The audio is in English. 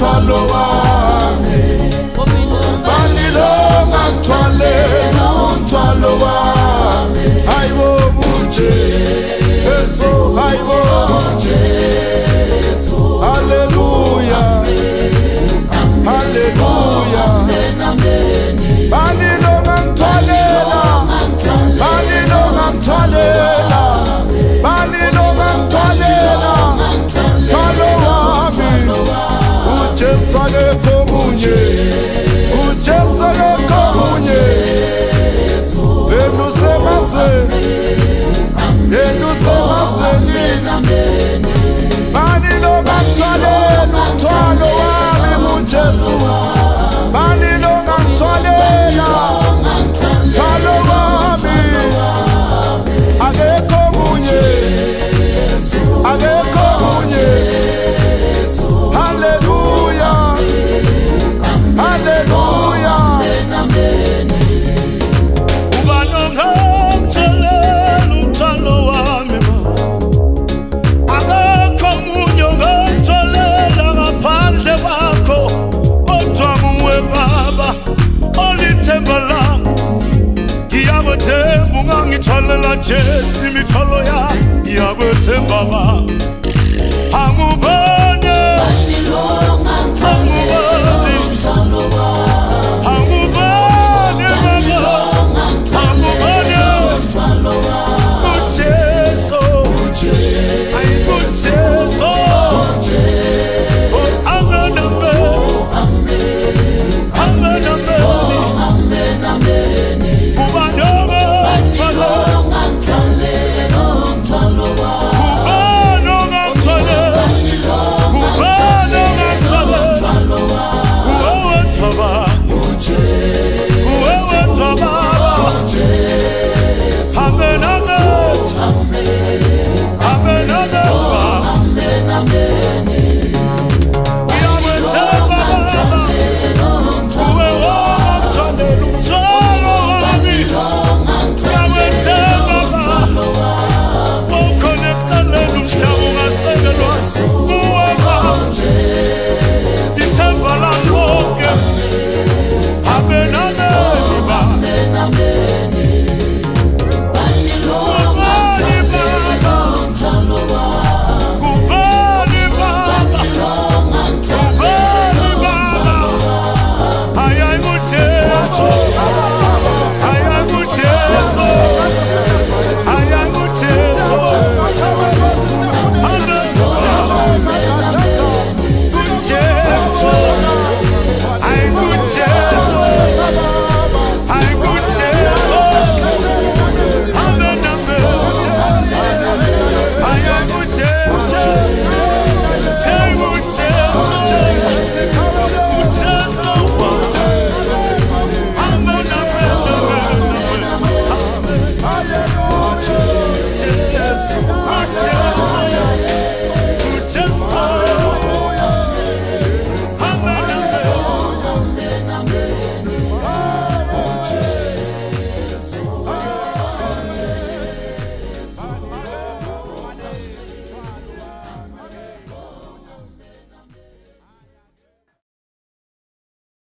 umthwalo wami, bani lo ngangithwalela umthwalo wami. Hayibo uJesu, hayibo uJesu, haleluya, haleluya. Bani lo ngangithwalela, bani lo ngangithwalela, bani lo ngangithwalela umthwalo wami. uJesu akekho munye, uJesu akekho munye. Yena usemazweni, yena usemazweni. Bani lo ngangithwalela umthwalo wami uJesu, bani lo ngangithwalela umthwalo wami. Akekho munye, akekho munye. Haleluya, haleluya. Ubani ongangithwalela umthwalo wami, akekho munye ongangithwalela ngaphandle kwakho, kodwa nguwe Baba olithemba lami. Ngiyakwethemba ungangithwalela Jesu imithwalo yami, ngiyakwethemba Baba.